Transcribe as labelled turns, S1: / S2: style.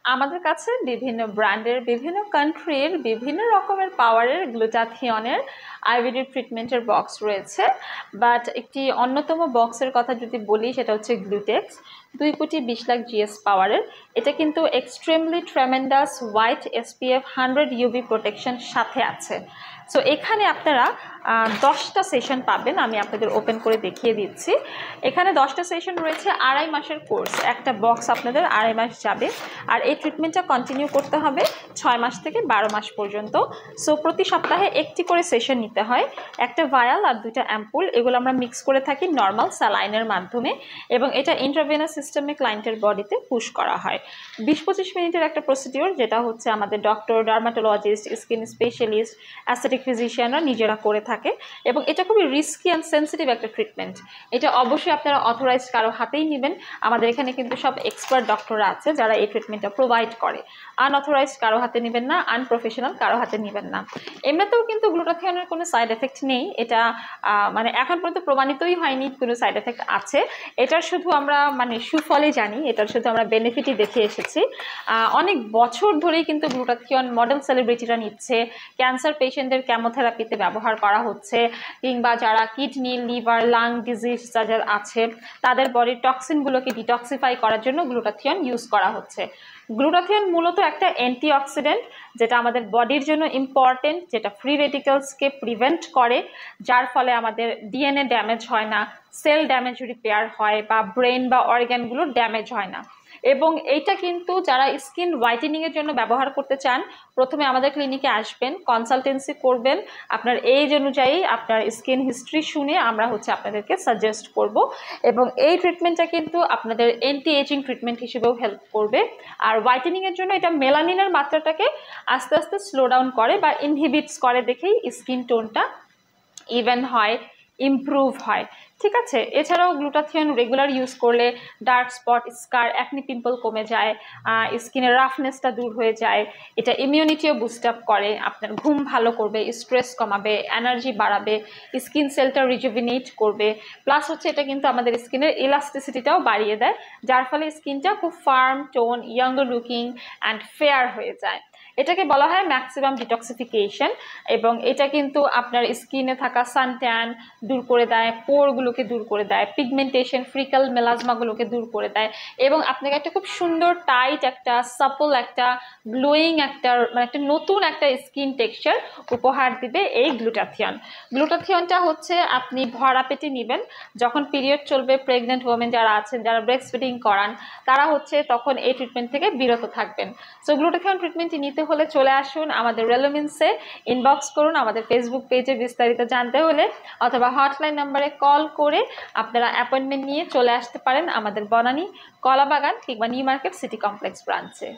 S1: আমাদের কাছে বিভিন্ন ব্র্যান্ডের, বিভিন্ন কান্ট্রির, বিভিন্ন রকমের পাওয়ারের গ্লুটাথিয়নের আয়ুর্বেদিক ট্রিটমেন্টের বক্স রয়েছে। বাট একটি অন্যতম বক্সের কথা যদি বলি, সেটা হচ্ছে গ্লুটেক্স 2,20,00,000 GS পাওয়ারের। এটা কিন্তু extremely tremendous white SPF 100 UV protection সাথে আছে। সো এখানে আপনারা 10টা সেশন পাবেন। আমি আপনাদের ওপেন করে দেখিয়ে দিচ্ছি। এখানে 10টা সেশন রয়েছে, 2.5 মাসের কোর্স। একটা বক্স আপনাদের 2.5 মাস যাবে, আর এই ট্রিটমেন্টটা কন্টিনিউ করতে হবে 6 মাস থেকে 12 মাস পর্যন্ত। সো প্রতি সপ্তাহে একটি করে সেশন নিতে হয়, একটা ভায়াল আর 2টা অ্যাম্পুল। এগুলো আমরা মিক্স করে থাকি নর্মাল স্যালাইনের মাধ্যমে, এবং এটা ইন্ট্রাভেনাস সিস্টেমে ক্লায়েন্টের বডিতে পুশ করা হয়। 20-25 মিনিটের একটা প্রসিডিওর, যেটা হচ্ছে আমাদের doctor, dermatologist, skin specialist, aesthetic ফিজিশিয়ানরা নিজেরা করে থাকে। এবং এটা খুবই রিস্কি অ্যান্ড সেন্সিটিভ একটা ট্রিটমেন্ট। এটা অবশ্যই আপনারা অথরাইজড কারো হাতেই নেবেন। আমাদের এখানে কিন্তু সব এক্সপার্ট ডক্টররা আছে যারা এই ট্রিটমেন্টটা প্রোভাইড করে। আনঅথরাইজড কারো হাতে নেবেন না, আনপ্রফেশনাল কারো হাতে নেবেন না। এমনিতেও কিন্তু গ্লুটাথিয়নের কোনো সাইড এফেক্ট নেই। এটা মানে এখন পর্যন্ত প্রমাণিতই হয়নি কোনো সাইড এফেক্ট আছে। এটার শুধু আমরা মানে সুফলই জানি, এটার শুধু আমরা বেনিফিটই দেখে এসেছি। অনেক বছর ধরেই কিন্তু গ্লুটাথিয়ন মডেল সেলিব্রিটিরা নিচ্ছে। ক্যান্সার পেশেন্টদের কেমোথেরাপিতে ব্যবহার করা হচ্ছে, কিংবা যারা কিডনি, লিভার, লাং ডিজিজ যাদের আছে তাদের বডির টক্সিনগুলোকে ডিটক্সিফাই করার জন্য গ্লুটাথিয়ন ইউজ করা হচ্ছে। গ্লুটাথিয়ন মূলত একটা অ্যান্টিঅক্সিডেন্ট, যেটা আমাদের বডির জন্য ইম্পর্টেন্ট, যেটা ফ্রি রেডিক্যালসকে প্রিভেন্ট করে, যার ফলে আমাদের ডিএনএ ড্যামেজ হয় না, সেল ড্যামেজ রিপেয়ার হয়, বা ব্রেন বা অর্গ্যানগুলোর ড্যামেজ হয় না। এবং এইটা কিন্তু যারা স্কিন হোয়াইটেনিংয়ের জন্য ব্যবহার করতে চান, প্রথমে আমাদের ক্লিনিকে আসবেন, কনসালটেন্সি করবেন, আপনার এজ অনুযায়ী আপনার স্কিন হিস্ট্রি শুনে আমরা হচ্ছে আপনাদেরকে সাজেস্ট করব। এবং এই ট্রিটমেন্টটা কিন্তু আপনাদের অ্যান্টি এজিং ট্রিটমেন্ট হিসেবেও হেল্প করবে। আর হোয়াইটেনিংয়ের জন্য এটা মেলানিনের মাত্রাটাকে আস্তে আস্তে স্লো ডাউন করে বা ইনহিবিটস করে, দেখেই স্কিন টোনটা ইভেন হয়, ইমপ্রুভ হয়। ঠিক আছে। এছাড়াও গ্লুটাথিয়ন রেগুলার ইউজ করলে ডার্ক স্পট, স্কার, অ্যাকনি পিম্পল কমে যায়, স্কিনের রাফনেসটা দূর হয়ে যায়। এটা ইমিউনিটিও বুস্ট আপ করে, আপনার ঘুম ভালো করবে, স্ট্রেস কমাবে, এনার্জি বাড়াবে, স্কিন সেলটা রিজুভিনেট করবে। প্লাস হচ্ছে এটা কিন্তু আমাদের স্কিনের ইলাস্টিসিটিটাও বাড়িয়ে দেয়, যার ফলে স্কিনটা খুব farm, tone, younger looking and fair হয়ে যায়। এটাকে বলা হয় ম্যাক্সিমাম ডিটক্সিফিকেশন। এবং এটা কিন্তু আপনার স্কিনে থাকা সানট্যান দূর করে দেয়, পোরগুলোকে দূর করে দেয়, পিগমেন্টেশন, ফ্রিকল, মেলাজমাগুলোকে দূর করে দেয়, এবং আপনাকে একটা খুব সুন্দর টাইট, একটা সাপল, একটা গ্লোয়িং, মানে একটা নতুন একটা স্কিন টেক্সচার উপহার দিবে এই গ্লুটাথিয়ন। গ্লুটাথিয়নটা হচ্ছে আপনি ভরা পেটে নেবেন। যখন পিরিয়ড চলবে, প্রেগনেন্ট ওমেন যারা আছেন, যারা ব্রেস্ট ফিডিং করান, তারা হচ্ছে তখন এই ট্রিটমেন্ট থেকে বিরত থাকবেন। সো গ্লুটাথিয়ন ট্রিটমেন্টটি নিতে হলে চলে আসুন আমাদের রেলোমিন্সে, ইনবক্স করুন আমাদের ফেসবুক পেজে বিস্তারিত জানতে হলে, অথবা হটলাইন নাম্বারে কল করে আপনারা অ্যাপয়েন্টমেন্ট নিয়ে চলে আসতে পারেন আমাদের বনানী, কলাবাগান কিংবা নিউ মার্কেট সিটি কমপ্লেক্স ব্রাঞ্চে।